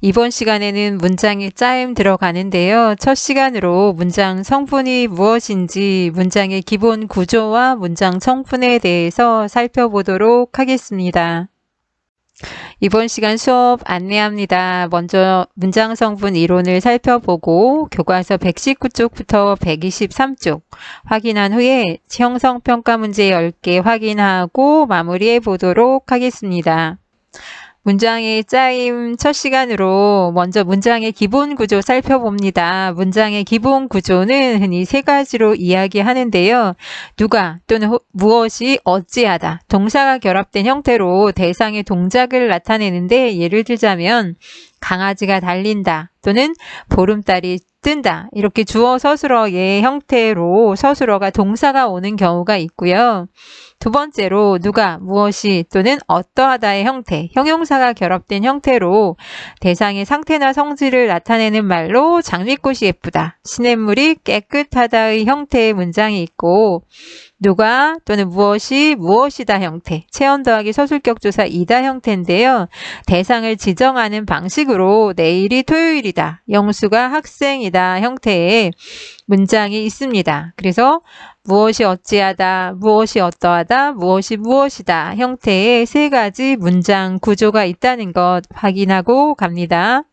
이번 시간에는 문장의 짜임 들어가는데요. 첫 시간으로 문장 성분이 무엇인지 문장의 기본 구조와 문장 성분에 대해서 살펴보도록 하겠습니다. 이번 시간 수업 안내합니다. 먼저 문장 성분 이론을 살펴보고 교과서 119쪽부터 123쪽 확인한 후에 형성평가 문제 10개 확인하고 마무리해 보도록 하겠습니다. 문장의 짜임 첫 시간으로 먼저 문장의 기본 구조 살펴봅니다. 문장의 기본 구조는 흔히 세 가지로 이야기하는데요. 누가 또는 무엇이 어찌하다, 동사가 결합된 형태로 대상의 동작을 나타내는데 예를 들자면 강아지가 달린다 또는 보름달이 뜬다 이렇게 주어 서술어의 형태로 서술어가 동사가 오는 경우가 있고요. 두 번째로 누가, 무엇이 또는 어떠하다의 형태, 형용사가 결합된 형태로 대상의 상태나 성질을 나타내는 말로 장미꽃이 예쁘다, 시냇물이 깨끗하다의 형태의 문장이 있고 누가 또는 무엇이 무엇이다 형태, 체언 더하기 서술격 조사 이다 형태인데요. 대상을 지정하는 방식으로 내일이 토요일이다, 영수가 학생이다 형태의 문장이 있습니다. 그래서 무엇이 어찌하다, 무엇이 어떠하다, 무엇이 무엇이다 형태의 세 가지 문장 구조가 있다는 것 확인하고 갑니다.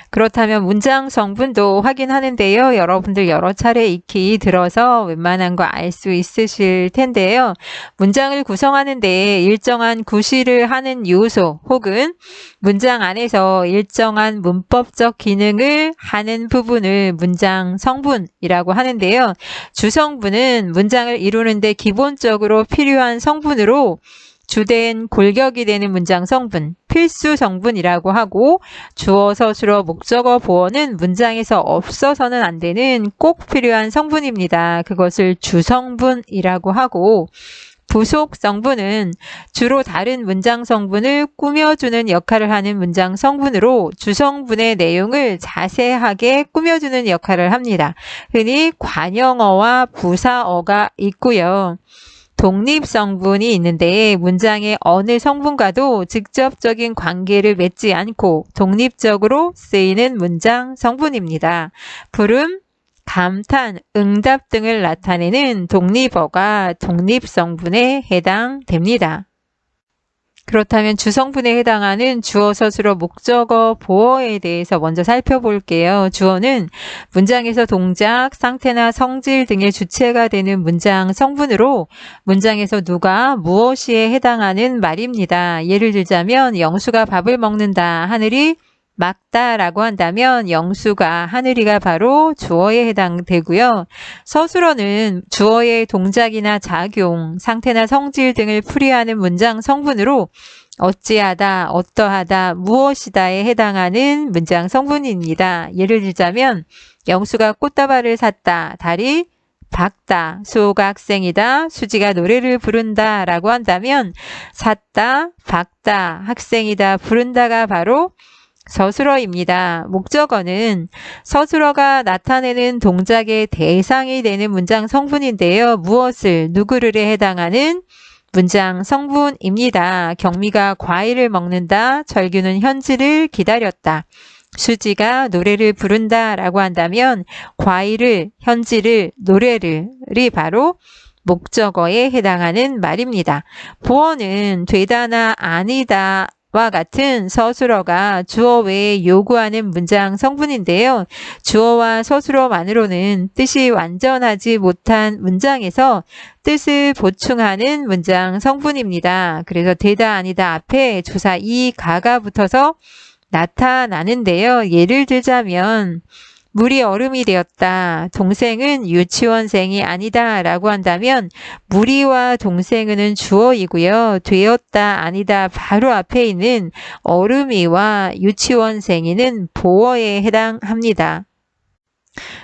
그렇다면 문장 성분도 확인하는데요. 여러분들 여러 차례 익히 들어서 웬만한 거 알 수 있으실 텐데요. 문장을 구성하는 데 일정한 구실을 하는 요소 혹은 문장 안에서 일정한 문법적 기능을 하는 부분을 문장 성분이라고 하는데요. 주성분은 문장을 이루는 데 기본적으로 필요한 성분으로 주된 골격이 되는 문장 성분, 필수 성분이라고 하고 주어, 서술어, 목적어, 보어는 문장에서 없어서는 안 되는 꼭 필요한 성분입니다. 그것을 주성분이라고 하고 부속 성분은 주로 다른 문장 성분을 꾸며주는 역할을 하는 문장 성분으로 주성분의 내용을 자세하게 꾸며주는 역할을 합니다. 흔히 관형어와 부사어가 있고요. 독립성분이 있는데 문장의 어느 성분과도 직접적인 관계를 맺지 않고 독립적으로 쓰이는 문장 성분입니다. 부름, 감탄, 응답 등을 나타내는 독립어가 독립성분에 해당됩니다. 그렇다면 주성분에 해당하는 주어, 서술어, 목적어, 보어에 대해서 먼저 살펴볼게요. 주어는 문장에서 동작, 상태나 성질 등의 주체가 되는 문장 성분으로 문장에서 누가, 무엇이에 해당하는 말입니다. 예를 들자면 영수가 밥을 먹는다, 하늘이 맑다라고 한다면 영수가, 하늘이가 바로 주어에 해당되고요. 서술어는 주어의 동작이나 작용, 상태나 성질 등을 풀이하는 문장 성분으로 어찌하다, 어떠하다, 무엇이다에 해당하는 문장 성분입니다. 예를 들자면 영수가 꽃다발을 샀다, 달이 밝다, 수호가 학생이다, 수지가 노래를 부른다 라고 한다면 샀다, 밝다, 학생이다, 부른다가 바로 서술어입니다. 목적어는 서술어가 나타내는 동작의 대상이 되는 문장 성분인데요. 무엇을, 누구를에 해당하는 문장 성분입니다. 경미가 과일을 먹는다, 철규는 현지를 기다렸다, 수지가 노래를 부른다 라고 한다면 과일을, 현지를, 노래를이 바로 목적어에 해당하는 말입니다. 보어는 되다나 아니다 와 같은 서술어가 주어 외에 요구하는 문장 성분인데요. 주어와 서술어만으로는 뜻이 완전하지 못한 문장에서 뜻을 보충하는 문장 성분입니다. 그래서 되다 아니다 앞에 조사 이, 가가 붙어서 나타나는데요. 예를 들자면 물이 얼음이 되었다, 동생은 유치원생이 아니다 라고 한다면 물이와 동생은 주어이고요. 되었다, 아니다 바로 앞에 있는 얼음이와 유치원생이는 보어에 해당합니다.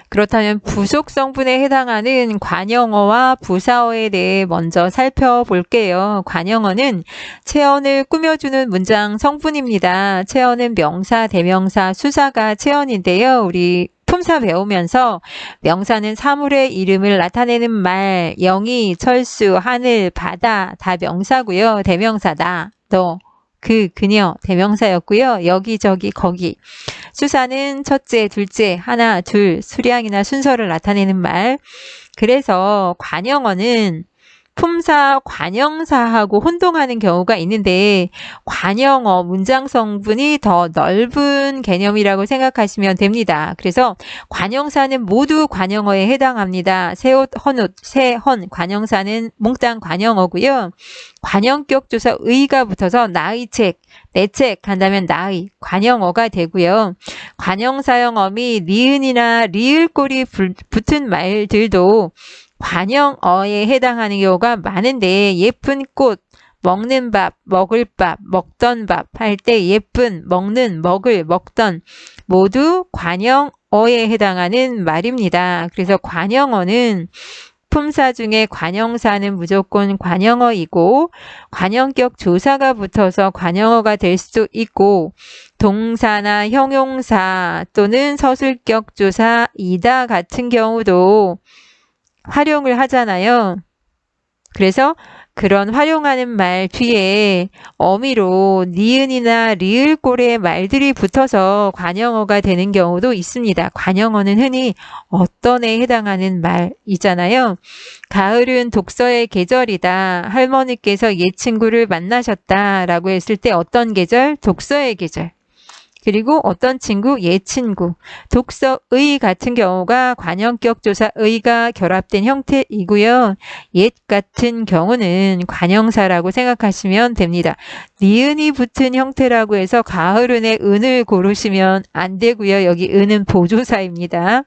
그렇다면 부속 성분에 해당하는 관형어와 부사어에 대해 먼저 살펴볼게요. 관형어는 체언을 꾸며주는 문장 성분입니다. 체언은 명사, 대명사, 수사가 체언인데요. 우리 품사 배우면서 명사는 사물의 이름을 나타내는 말, 영희, 철수, 하늘, 바다 다 명사고요. 대명사다, 너, 그녀 대명사였고요. 여기저기 거기. 수사는 첫째, 둘째, 하나, 둘, 수량이나 순서를 나타내는 말. 그래서 관형어는 품사, 관형사하고 혼동하는 경우가 있는데 관형어, 문장 성분이 더 넓은 개념이라고 생각하시면 됩니다. 그래서 관형사는 모두 관형어에 해당합니다. 새옷, 헌옷, 새헌, 관형사는 몽땅 관형어고요. 관형격 조사 의가 붙어서 나의 책, 내 책 한다면 나의 관형어가 되고요. 관형사형어미 니은이나 리을꼴이 붙은 말들도 관형어에 해당하는 경우가 많은데 예쁜 꽃, 먹는 밥, 먹을 밥, 먹던 밥 할 때 예쁜, 먹는, 먹을, 먹던 모두 관형어에 해당하는 말입니다. 그래서 관형어는 품사 중에 관형사는 무조건 관형어이고 관형격 조사가 붙어서 관형어가 될 수도 있고 동사나 형용사 또는 서술격 조사 이다 같은 경우도 활용을 하잖아요. 그래서 그런 활용하는 말 뒤에 어미로 니은이나 리을꼴의 말들이 붙어서 관형어가 되는 경우도 있습니다. 관형어는 흔히 어떤에 해당하는 말이잖아요. 가을은 독서의 계절이다. 할머니께서 옛 친구를 만나셨다라고 했을 때 어떤 계절? 독서의 계절. 그리고 어떤 친구? 옛 친구. 독서의 같은 경우가 관형격 조사 의가 결합된 형태이고요. 옛 같은 경우는 관형사라고 생각하시면 됩니다. 니은이 붙은 형태라고 해서 가을은의 은을 고르시면 안 되고요. 여기 은은 보조사입니다.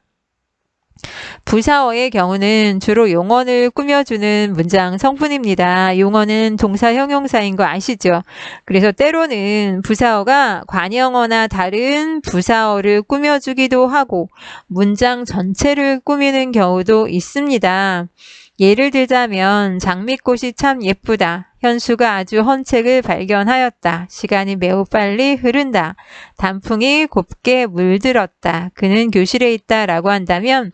부사어의 경우는 주로 용언을 꾸며주는 문장 성분입니다. 용언은 동사 형용사인 거 아시죠? 그래서 때로는 부사어가 관형어나 다른 부사어를 꾸며주기도 하고 문장 전체를 꾸미는 경우도 있습니다. 예를 들자면 장미꽃이 참 예쁘다. 현수가 아주 헌 책을 발견하였다. 시간이 매우 빨리 흐른다. 단풍이 곱게 물들었다. 그는 교실에 있다 라고 한다면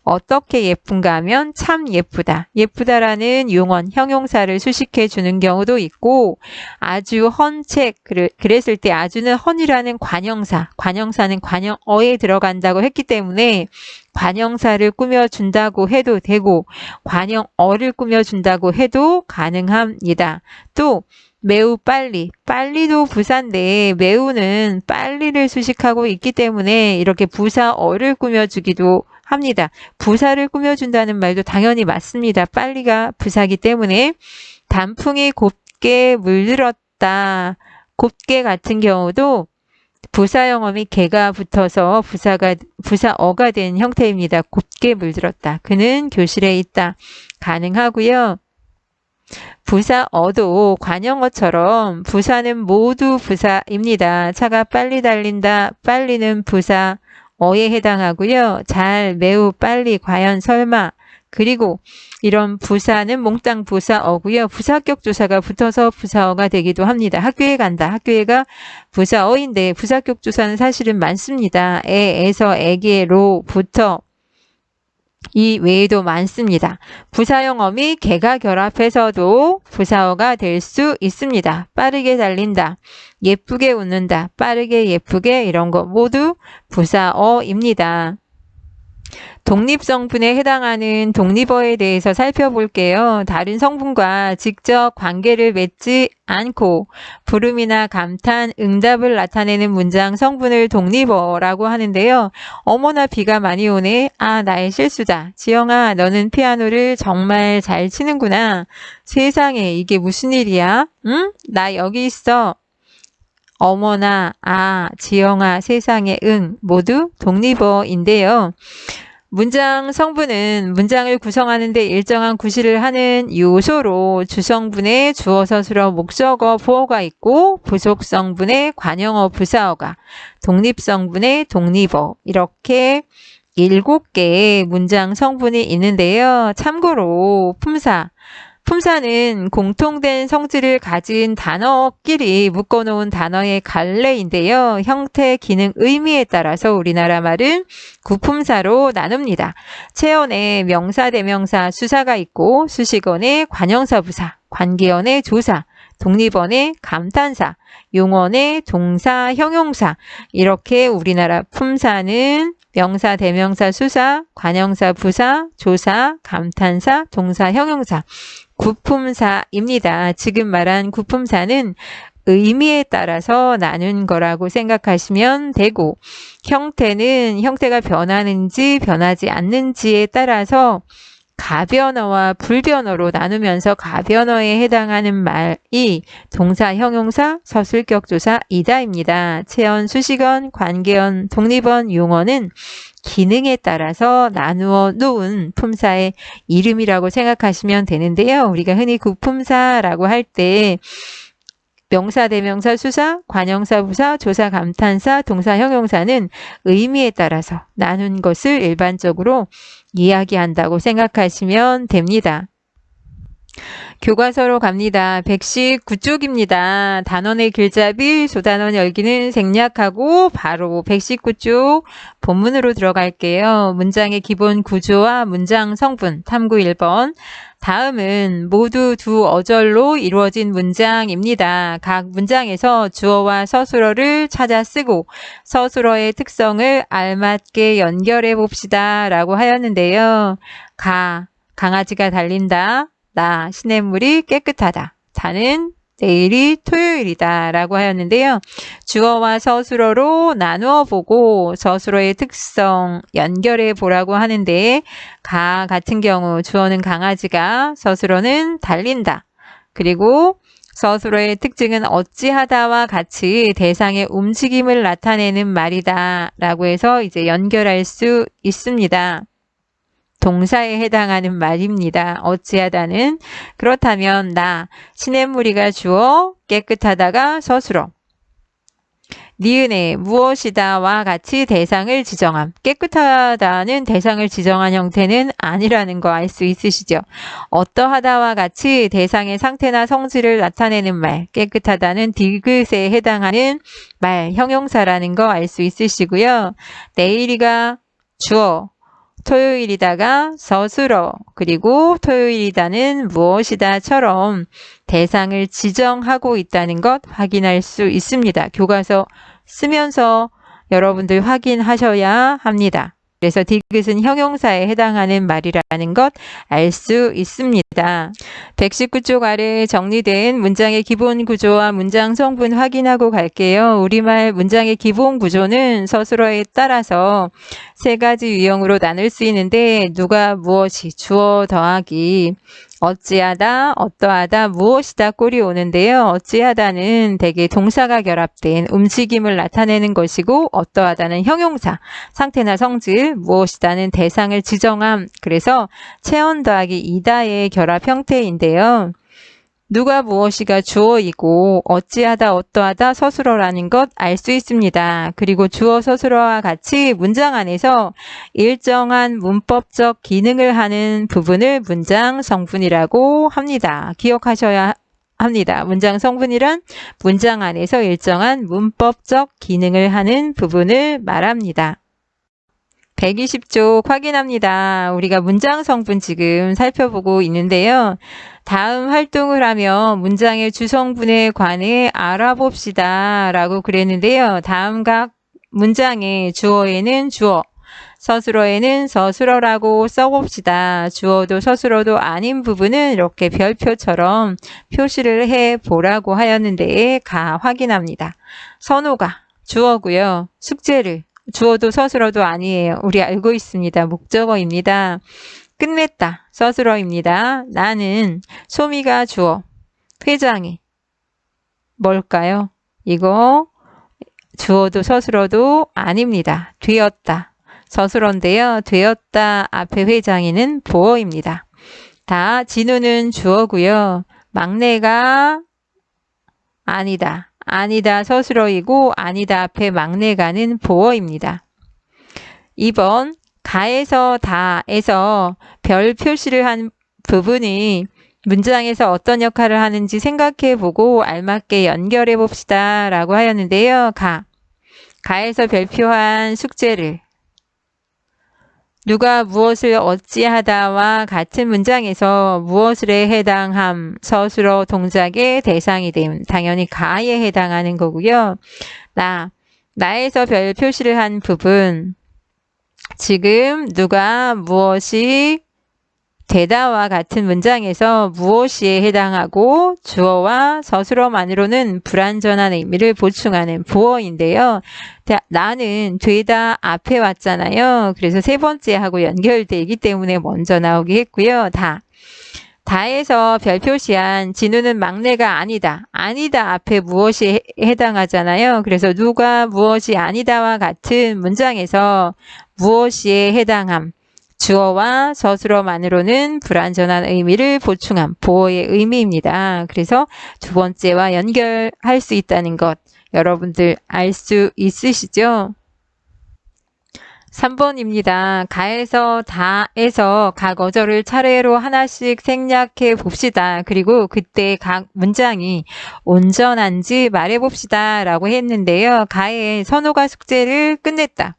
어떻게 예쁜가 하면 참 예쁘다. 예쁘다라는 용언, 형용사를 수식해 주는 경우도 있고 아주 헌 책, 그랬을 때 아주는 헌이라는 관형사, 관형사는 관형어에 들어간다고 했기 때문에 관형사를 꾸며준다고 해도 되고 관형어를 꾸며준다고 해도 가능합니다. 또 매우 빨리, 빨리도 부사인데 매우는 빨리를 수식하고 있기 때문에 이렇게 부사어를 꾸며주기도 합니다. 부사를 꾸며준다는 말도 당연히 맞습니다. 빨리가 부사기 때문에 단풍이 곱게 물들었다. 곱게 같은 경우도 부사형어미 개가 붙어서 부사어가 된 형태입니다. 곱게 물들었다. 그는 교실에 있다. 가능하고요. 부사어도 관형어처럼 부사는 모두 부사입니다. 차가 빨리 달린다. 빨리는 부사어에 해당하고요. 잘, 매우, 빨리, 과연, 설마. 그리고 이런 부사는 몽땅 부사어고요. 부사격 조사가 붙어서 부사어가 되기도 합니다. 학교에 간다. 학교에가 부사어인데 부사격 조사는 사실은 많습니다. 에서, 에게, 로, 부터 이 외에도 많습니다. 부사형어미 개가 결합해서도 부사어가 될 수 있습니다. 빠르게 달린다. 예쁘게 웃는다. 빠르게 예쁘게 이런 거 모두 부사어입니다. 독립성분에 해당하는 독립어에 대해서 살펴볼게요. 다른 성분과 직접 관계를 맺지 않고 부름이나 감탄, 응답을 나타내는 문장 성분을 독립어라고 하는데요. 어머나 비가 많이 오네. 아, 나의 실수다. 지영아, 너는 피아노를 정말 잘 치는구나. 세상에, 이게 무슨 일이야? 응? 나 여기 있어. 어머나, 아, 지영아, 세상에, 응 모두 독립어인데요. 문장 성분은 문장을 구성하는 데 일정한 구실을 하는 요소로 주성분에 주어, 서술어, 목적어, 보어가 있고 부속성분에 관형어, 부사어가, 독립성분에 독립어 이렇게 7개의 문장 성분이 있는데요. 참고로 품사는 공통된 성질을 가진 단어끼리 묶어놓은 단어의 갈래인데요. 형태, 기능, 의미에 따라서 우리나라 말은 구품사로 나눕니다. 체언에 명사, 대명사, 수사가 있고 수식어에 관형사, 부사, 관계어에 조사, 독립원의 감탄사, 용언의 동사, 형용사. 이렇게 우리나라 품사는 명사, 대명사, 수사, 관형사, 부사, 조사, 감탄사, 동사, 형용사, 구품사입니다. 지금 말한 구품사는 의미에 따라서 나눈 거라고 생각하시면 되고, 형태는 형태가 변하는지 변하지 않는지에 따라서 가변어와 불변어로 나누면서 가변어에 해당하는 말이 동사, 형용사, 서술격조사, 이다입니다. 체언, 수식언, 관계언, 독립언, 용언은 기능에 따라서 나누어 놓은 품사의 이름이라고 생각하시면 되는데요. 우리가 흔히 구품사라고 할 때 명사, 대명사, 수사, 관형사, 부사, 조사, 감탄사, 동사, 형용사는 의미에 따라서 나눈 것을 일반적으로 이야기한다고 생각하시면 됩니다. 교과서로 갑니다. 119쪽입니다. 단원의 길잡이, 소단원 열기는 생략하고 바로 119쪽 본문으로 들어갈게요. 문장의 기본 구조와 문장 성분, 탐구 1번. 다음은 모두 두 어절로 이루어진 문장입니다. 각 문장에서 주어와 서술어를 찾아 쓰고 서술어의 특성을 알맞게 연결해 봅시다 라고 하였는데요. 강아지가 달린다. 나, 시냇물이 깨끗하다. 자는 내일이 토요일이다 라고 하였는데요. 주어와 서술어로 나누어 보고 서술어의 특성 연결해 보라고 하는데, 같은 경우 주어는 강아지가, 서술어는 달린다. 그리고 서술어의 특징은 어찌하다와 같이 대상의 움직임을 나타내는 말이다 라고 해서 이제 연결할 수 있습니다. 동사에 해당하는 말입니다. 어찌하다는. 그렇다면 나, 시냇물이가 주어, 깨끗하다가 서술어. 니은에 무엇이다와 같이 대상을 지정함. 깨끗하다는 대상을 지정한 형태는 아니라는 거 알 수 있으시죠? 어떠하다와 같이 대상의 상태나 성질을 나타내는 말. 깨끗하다는 디귿에 해당하는 말, 형용사라는 거 알 수 있으시고요. 내일이가 주어, 토요일이다가 서술어, 그리고 토요일이다는 무엇이다처럼 대상을 지정하고 있다는 것 확인할 수 있습니다. 교과서 쓰면서 여러분들 확인하셔야 합니다. 그래서 디귿은 형용사에 해당하는 말이라는 것 알 수 있습니다. 119쪽 아래 정리된 문장의 기본 구조와 문장 성분 확인하고 갈게요. 우리말 문장의 기본 구조는 서술어에 따라서 세 가지 유형으로 나눌 수 있는데, 누가, 무엇이, 주어 더하기 어찌하다, 어떠하다, 무엇이다 꼴이 오는데요. 어찌하다는 대개 동사가 결합된 움직임을 나타내는 것이고, 어떠하다는 형용사, 상태나 성질, 무엇이다는 대상을 지정함. 그래서 체언 더하기 이다의 결합 형태인데요. 누가 무엇이가 주어이고 어찌하다 어떠하다 서술어라는 것 알 수 있습니다. 그리고 주어 서술어와 같이 문장 안에서 일정한 문법적 기능을 하는 부분을 문장 성분이라고 합니다. 기억하셔야 합니다. 문장 성분이란 문장 안에서 일정한 문법적 기능을 하는 부분을 말합니다. 120쪽 확인합니다. 우리가 문장 성분 지금 살펴보고 있는데요. 다음 활동을 하며 문장의 주성분에 관해 알아봅시다 라고 그랬는데요. 다음 각 문장의 주어에는 주어, 서술어에는 서술어라고 써봅시다. 주어도 서술어도 아닌 부분은 이렇게 별표처럼 표시를 해보라고 하였는데, 확인합니다. 선호가 주어고요. 숙제를, 주어도 서술어도 아니에요. 우리 알고 있습니다. 목적어입니다. 끝냈다. 서술어입니다. 나는, 소미가 주어. 회장이 뭘까요? 이거 주어도 서술어도 아닙니다. 되었다. 서술어인데요. 되었다 앞에 회장이는 보어입니다. 진우는 주어고요. 막내가 아니다. 아니다 서술어이고 아니다 앞에 막내가는 보어입니다. 2번 가에서 다에서 별 표시를 한 부분이 문장에서 어떤 역할을 하는지 생각해보고 알맞게 연결해 봅시다 라고 하였는데요. 가에서 별표한 숙제를 누가 무엇을 어찌하다와 같은 문장에서 무엇을에 해당함, 서술어 동작의 대상이 됨. 당연히 가에 해당하는 거고요. 나에서 별 표시를 한 부분. 지금 누가 무엇이 되다와 같은 문장에서 무엇이에 해당하고 주어와 서술어만으로는 불완전한 의미를 보충하는 보어인데요. 나는 되다 앞에 왔잖아요. 그래서 세 번째 하고 연결되기 때문에 먼저 나오게 했고요. 다에서 별 표시한 진우는 막내가 아니다. 아니다 앞에 무엇이 해당하잖아요. 그래서 누가 무엇이 아니다와 같은 문장에서 무엇이에 해당함. 주어와 서술어만으로는 불완전한 의미를 보충함. 보어의 의미입니다. 그래서 두 번째와 연결할 수 있다는 것 여러분들 알 수 있으시죠? 3번입니다. 가에서 다에서 각 어절을 차례로 하나씩 생략해 봅시다. 그리고 그때 각 문장이 온전한지 말해 봅시다 라고 했는데요. 가에 선호가 숙제를 끝냈다.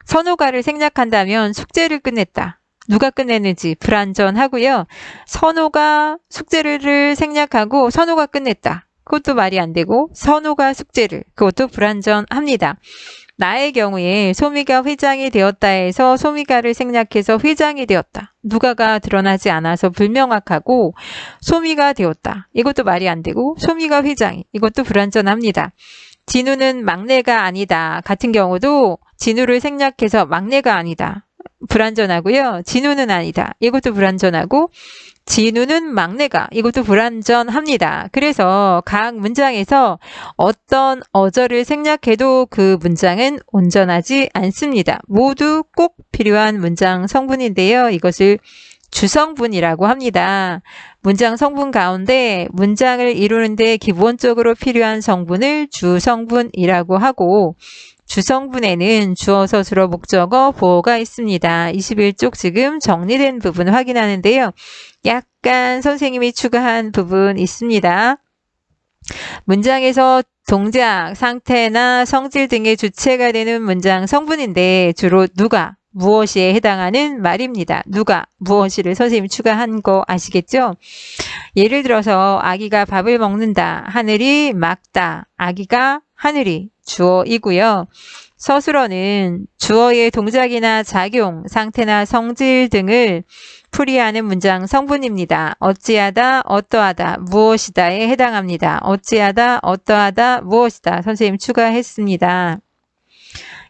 선호가를 생략한다면 숙제를 끝냈다. 누가 끝냈는지 불완전하고요. 선호가 숙제를 생략하고 선호가 끝냈다. 그것도 말이 안 되고 선호가 숙제를 그것도 불완전합니다. 나의 경우에 소미가 회장이 되었다 해서 소미가를 생략해서 회장이 되었다. 누가가 드러나지 않아서 불명확하고 소미가 되었다. 이것도 말이 안 되고 소미가 회장이 이것도 불완전합니다. 진우는 막내가 아니다. 같은 경우도 진우를 생략해서 막내가 아니다. 불완전하고요. 진우는 아니다. 이것도 불완전하고 진우는 막내가 이것도 불완전합니다. 그래서 각 문장에서 어떤 어절을 생략해도 그 문장은 온전하지 않습니다. 모두 꼭 필요한 문장 성분인데요. 이것을 주성분이라고 합니다. 문장 성분 가운데 문장을 이루는데 기본적으로 필요한 성분을 주성분이라고 하고 주성분에는 주어, 서술어, 목적어, 보어가 있습니다. 21쪽 지금 정리된 부분 확인하는데요. 약간 선생님이 추가한 부분 있습니다. 문장에서 동작, 상태나 성질 등의 주체가 되는 문장 성분인데 주로 누가, 무엇이에 해당하는 말입니다. 누가, 무엇이를 선생님이 추가한 거 아시겠죠? 예를 들어서 아기가 밥을 먹는다. 하늘이 맑다. 아기가 하늘이 주어이고요. 서술어는 주어의 동작이나 작용, 상태나 성질 등을 풀이하는 문장 성분입니다. 어찌하다, 어떠하다, 무엇이다에 해당합니다. 어찌하다, 어떠하다, 무엇이다. 선생님 추가했습니다.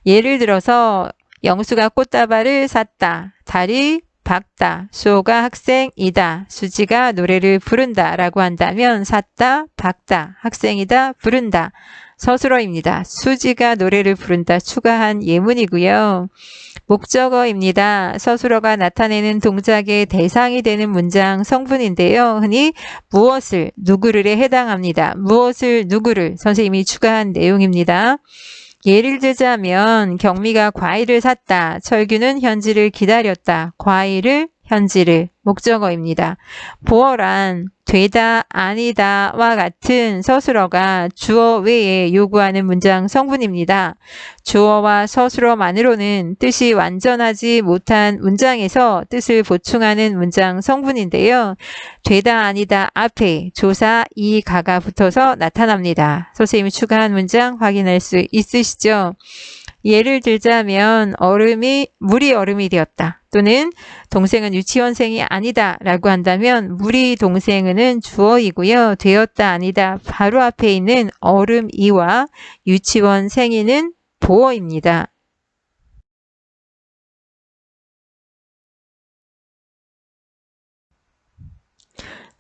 예를 들어서 영수가 꽃다발을 샀다. 달이 밝다. 수호가 학생이다. 수지가 노래를 부른다. 라고 한다면 샀다, 밝다, 학생이다, 부른다. 서술어입니다. 수지가 노래를 부른다. 추가한 예문이고요. 목적어입니다. 서술어가 나타내는 동작의 대상이 되는 문장 성분인데요. 흔히 무엇을, 누구를에 해당합니다. 무엇을, 누구를 선생님이 추가한 내용입니다. 예를 들자면 경미가 과일을 샀다. 철규는 현지를 기다렸다. 과일을, 현지를 목적어입니다. 보어란 되다, 아니다와 같은 서술어가 주어 외에 요구하는 문장 성분입니다. 주어와 서술어만으로는 뜻이 완전하지 못한 문장에서 뜻을 보충하는 문장 성분인데요. 되다, 아니다 앞에 조사, 이, 가가 붙어서 나타납니다. 선생님이 추가한 문장 확인할 수 있으시죠? 예를 들자면 물이 얼음이 되었다. 또는 동생은 유치원생이 아니다 라고 한다면 물이 동생은 주어이고요. 되었다 아니다 바로 앞에 있는 얼음이와 유치원생이는 보어입니다.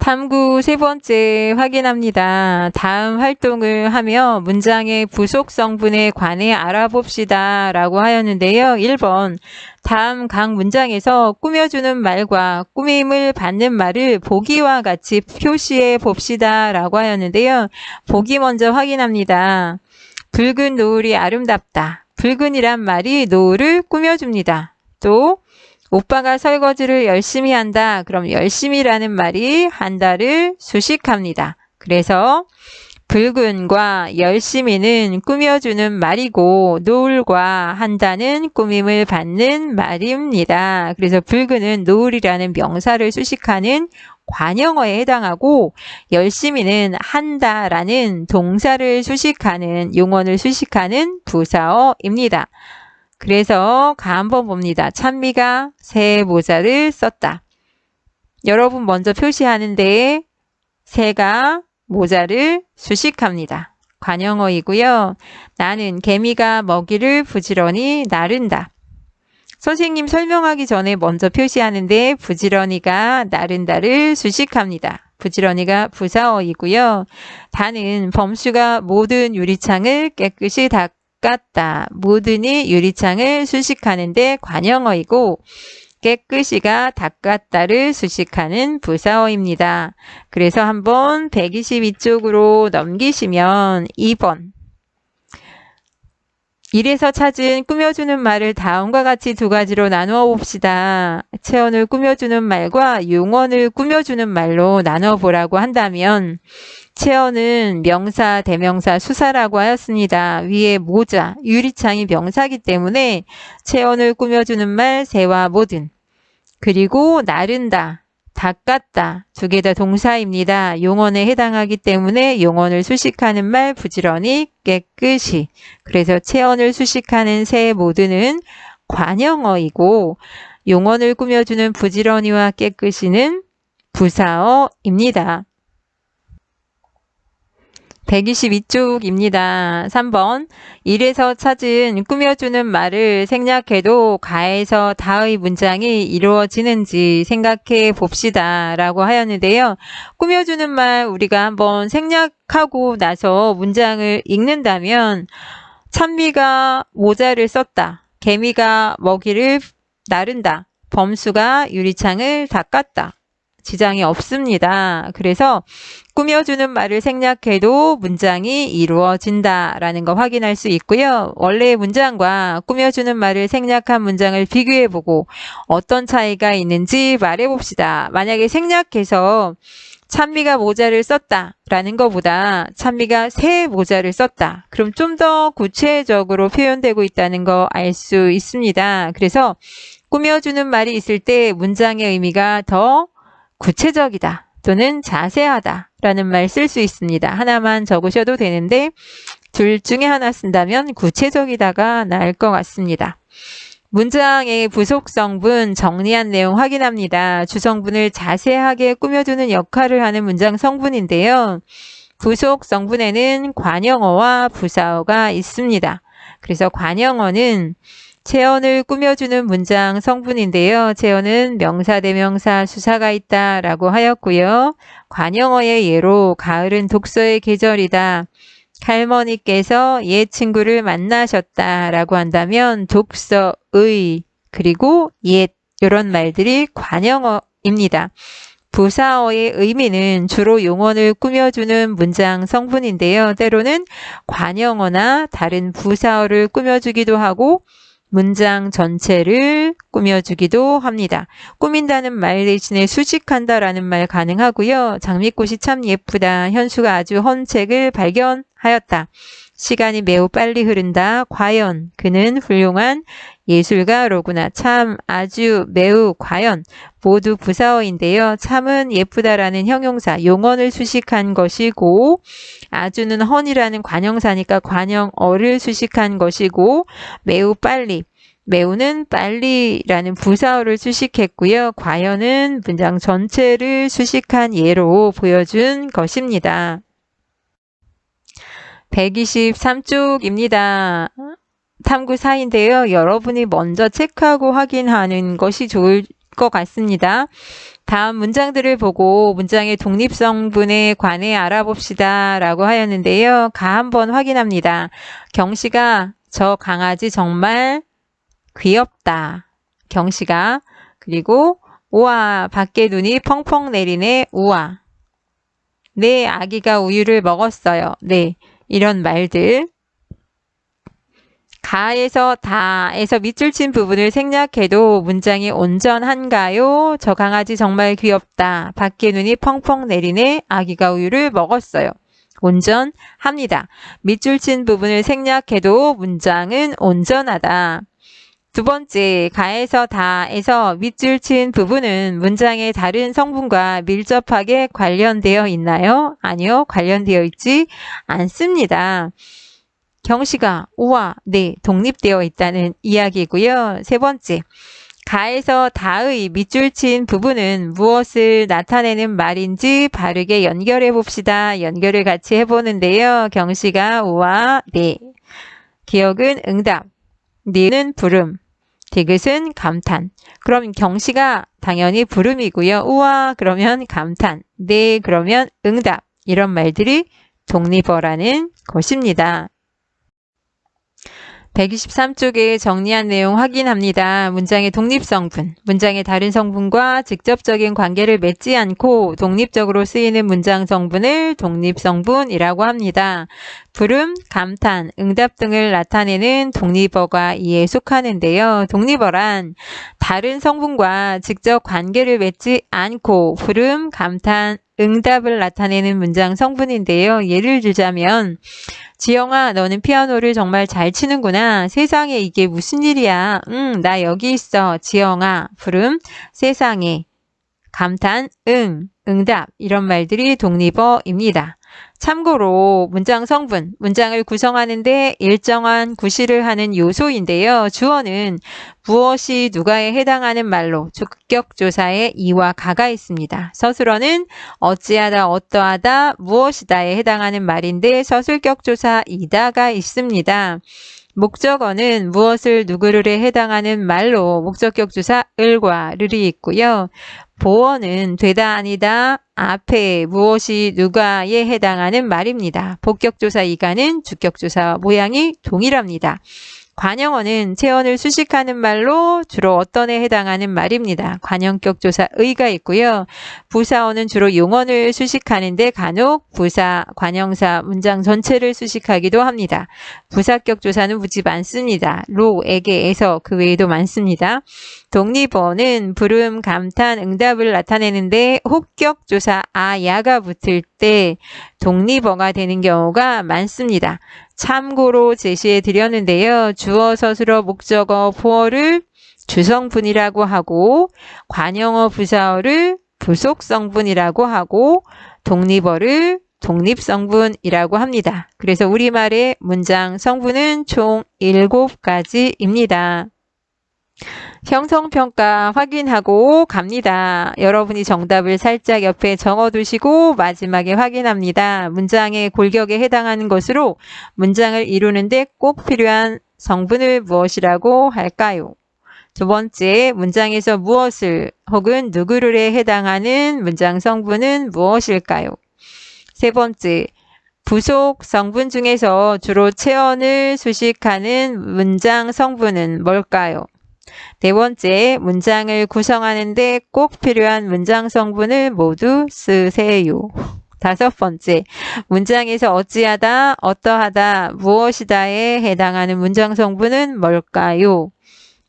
탐구 세 번째 확인합니다. 다음 활동을 하며 문장의 부속 성분에 관해 알아봅시다 라고 하였는데요. 1번 다음 각 문장에서 꾸며주는 말과 꾸밈을 받는 말을 보기와 같이 표시해 봅시다 라고 하였는데요. 보기 먼저 확인합니다. 붉은 노을이 아름답다. 붉은이란 말이 노을을 꾸며줍니다. 또 오빠가 설거지를 열심히 한다. 그럼 열심히라는 말이 한다를 수식합니다. 그래서 붉은과 열심히는 꾸며주는 말이고 노을과 한다는 꾸밈을 받는 말입니다. 그래서 붉은은 노을이라는 명사를 수식하는 관형어에 해당하고 열심히는 한다라는 동사를 수식하는 용언을 수식하는 부사어입니다. 그래서 가 한번 봅니다. 찬미가 새 모자를 썼다. 여러분 먼저 표시하는데 새가 모자를 수식합니다. 관형어이고요. 나는 개미가 먹이를 부지런히 나른다. 선생님 설명하기 전에 먼저 표시하는데 부지런히가 나른다를 수식합니다. 부지런히가 부사어이고요. 다는 범수가 모든 유리창을 깨끗이 닦았다. 모든이 유리창을 수식하는데 관형어이고 깨끗이가 닦았다를 수식하는 부사어입니다. 그래서 한번 122쪽으로 넘기시면 2번 1에서 찾은 꾸며주는 말을 다음과 같이 두 가지로 나누어 봅시다. 체언을 꾸며주는 말과 용언을 꾸며주는 말로 나누어 보라고 한다면 체언은 명사, 대명사, 수사라고 하였습니다. 위에 모자, 유리창이 명사이기 때문에 체언을 꾸며주는 말, 새와 모든. 그리고 나른다, 닦았다, 두 개 다 동사입니다. 용언에 해당하기 때문에 용언을 수식하는 말, 부지런히, 깨끗이. 그래서 체언을 수식하는 새, 모든은 관형어이고 용언을 꾸며주는 부지런히와 깨끗이는 부사어입니다. 122쪽입니다. 3번 1에서 찾은 꾸며주는 말을 생략해도 가에서 다의 문장이 이루어지는지 생각해 봅시다 라고 하였는데요. 꾸며주는 말 우리가 한번 생략하고 나서 문장을 읽는다면 찬미가 모자를 썼다. 개미가 먹이를 나른다. 범수가 유리창을 닦았다. 지장이 없습니다. 그래서 꾸며주는 말을 생략해도 문장이 이루어진다라는 거 확인할 수 있고요. 원래의 문장과 꾸며주는 말을 생략한 문장을 비교해보고 어떤 차이가 있는지 말해봅시다. 만약에 생략해서 찬미가 모자를 썼다라는 것보다 찬미가 새 모자를 썼다. 그럼 좀 더 구체적으로 표현되고 있다는 거 알 수 있습니다. 그래서 꾸며주는 말이 있을 때 문장의 의미가 더 구체적이다 또는 자세하다 라는 말 쓸 수 있습니다. 하나만 적으셔도 되는데 둘 중에 하나 쓴다면 구체적이다가 나을 것 같습니다. 문장의 부속성분 정리한 내용 확인합니다. 주성분을 자세하게 꾸며주는 역할을 하는 문장 성분인데요. 부속성분에는 관형어와 부사어가 있습니다. 그래서 관형어는 체언을 꾸며주는 문장 성분인데요. 체언은 명사, 대명사, 수사가 있다라고 하였고요. 관형어의 예로 가을은 독서의 계절이다. 할머니께서 옛 친구를 만나셨다라고 한다면 독서의 그리고 옛 이런 말들이 관형어입니다. 부사어의 의미는 주로 용언을 꾸며주는 문장 성분인데요. 때로는 관형어나 다른 부사어를 꾸며주기도 하고 문장 전체를 꾸며주기도 합니다. 꾸민다는 말 대신에 수식한다라는 말 가능하고요. 장미꽃이 참 예쁘다. 현수가 아주 헌 책을 발견하였다. 시간이 매우 빨리 흐른다. 과연 그는 훌륭한 예술가로구나. 참, 아주, 매우, 과연 모두 부사어인데요. 참은 예쁘다라는 형용사, 용언을 수식한 것이고 아주는 헌이라는 관형사니까 관형어를 수식한 것이고 매우 빨리, 매우는 빨리라는 부사어를 수식했고요. 과연은 문장 전체를 수식한 예로 보여준 것입니다. 123쪽입니다. 탐구 4인데요. 여러분이 먼저 체크하고 확인하는 것이 좋을 것 같습니다. 다음 문장들을 보고 문장의 독립성분에 관해 알아봅시다 라고 하였는데요. 가 한번 확인합니다. 경씨가 저 강아지 정말 귀엽다. 경씨가 그리고 우와 밖에 눈이 펑펑 내리네. 우와 내 아기가 우유를 먹었어요. 네 이런 말들 가에서 다에서 밑줄 친 부분을 생략해도 문장이 온전한가요? 저 강아지 정말 귀엽다. 밖에 눈이 펑펑 내리네. 아기가 우유를 먹었어요. 온전합니다. 밑줄 친 부분을 생략해도 문장은 온전하다. 두 번째, 가에서 다에서 밑줄 친 부분은 문장의 다른 성분과 밀접하게 관련되어 있나요? 아니요, 관련되어 있지 않습니다. 경시가 우와, 네, 독립되어 있다는 이야기고요. 세 번째, 가에서 다의 밑줄 친 부분은 무엇을 나타내는 말인지 바르게 연결해 봅시다. 연결을 같이 해보는데요. 경시가 우와, 네. 기억은 응답, 네는 부름, 디귿은 감탄. 그럼 경시가 당연히 부름이고요. 우와 그러면 감탄, 네 그러면 응답. 이런 말들이 독립어라는 것입니다. 123쪽에 정리한 내용 확인합니다. 문장의 독립성분, 문장의 다른 성분과 직접적인 관계를 맺지 않고 독립적으로 쓰이는 문장 성분을 독립성분이라고 합니다. 부름, 감탄, 응답 등을 나타내는 독립어가 이에 속하는데요. 독립어란 다른 성분과 직접 관계를 맺지 않고 부름, 감탄, 응답을 나타내는 문장 성분인데요. 예를 들자면 지영아, 너는 피아노를 정말 잘 치는구나. 세상에 이게 무슨 일이야. 나 여기 있어. 지영아, 부름, 세상에, 감탄, 응답. 이런 말들이 독립어입니다. 참고로 문장 성분, 문장을 구성하는데 일정한 구실을 하는 요소인데요. 주어는 무엇이 누가에 해당하는 말로 주격조사에 이와 가가 있습니다. 서술어는 어찌하다, 어떠하다, 무엇이다에 해당하는 말인데 서술격조사 이다가 있습니다. 목적어는 무엇을 누구를에 해당하는 말로 목적격조사 을과 르이 있고요. 보어는 되다 아니다 앞에 무엇이 누가에 해당하는 말입니다. 복격조사 이가는 주격조사 모양이 동일합니다. 관형어는 체언을 수식하는 말로 주로 어떤에 해당하는 말입니다. 관형격 조사 의가 있고요. 부사어는 주로 용언을 수식하는데 간혹 부사, 관형사, 문장 전체를 수식하기도 합니다. 부사격 조사는 무지 많습니다. 로, 에게, 에서 그 외에도 많습니다. 독립어는 부름, 감탄, 응답을 나타내는데 혹격 조사 아, 야가 붙을 때 독립어가 되는 경우가 많습니다. 참고로 제시해 드렸는데요. 주어, 서술어, 목적어, 보어를 주성분이라고 하고 관형어, 부사어를 부속성분이라고 하고 독립어를 독립성분이라고 합니다. 그래서 우리말의 문장 성분은 총 7가지입니다. 형성평가 확인하고 갑니다. 여러분이 정답을 살짝 옆에 적어두시고 마지막에 확인합니다. 문장의 골격에 해당하는 것으로 문장을 이루는데 꼭 필요한 성분을 무엇이라고 할까요? 두 번째, 문장에서 무엇을 혹은 누구를에 해당하는 문장 성분은 무엇일까요? 세 번째, 부속 성분 중에서 주로 체언을 수식하는 문장 성분은 뭘까요? 네 번째, 문장을 구성하는데 꼭 필요한 문장 성분을 모두 쓰세요. 다섯 번째, 문장에서 어찌하다, 어떠하다, 무엇이다에 해당하는 문장 성분은 뭘까요?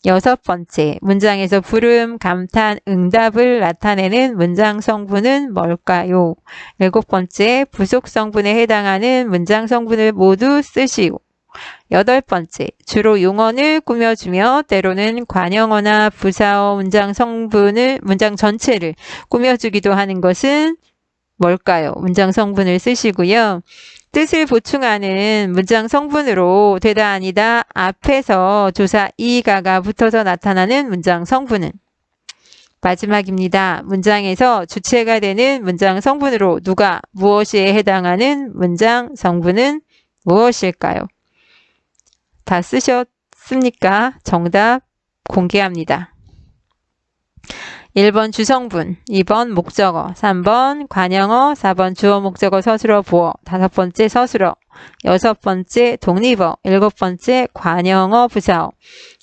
여섯 번째, 문장에서 부름, 감탄, 응답을 나타내는 문장 성분은 뭘까요? 일곱 번째, 부속 성분에 해당하는 문장 성분을 모두 쓰시오. 여덟 번째, 주로 용언을 꾸며주며 때로는 관형어나 부사어 문장 성분을, 문장 전체를 꾸며주기도 하는 것은 뭘까요? 문장 성분을 쓰시고요. 뜻을 보충하는 문장 성분으로 되다 아니다 앞에서 조사 이가가 붙어서 나타나는 문장 성분은 마지막입니다. 문장에서 주체가 되는 문장 성분으로 누가 무엇에 해당하는 문장 성분은 무엇일까요? 다 쓰셨습니까? 정답 공개합니다. 1번 주성분, 2번 목적어, 3번 관형어, 4번 주어 목적어 서술어 보어, 5번째 서술어, 6번째 독립어, 7번째 관형어 부사어,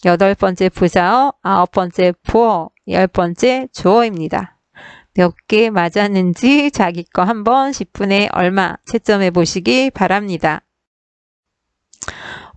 8번째 부사어, 9번째 보어, 10번째 주어입니다. 몇 개 맞았는지 자기 거 한번 10분에 얼마 채점해 보시기 바랍니다.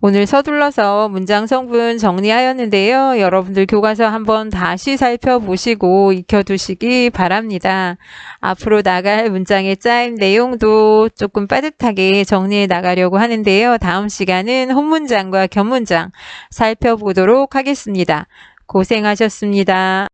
오늘 서둘러서 문장 성분 정리하였는데요. 여러분들 교과서 한번 다시 살펴보시고 익혀두시기 바랍니다. 앞으로 나갈 문장의 짜임 내용도 조금 빠듯하게 정리해 나가려고 하는데요. 다음 시간은 혼문장과 견문장 살펴보도록 하겠습니다. 고생하셨습니다.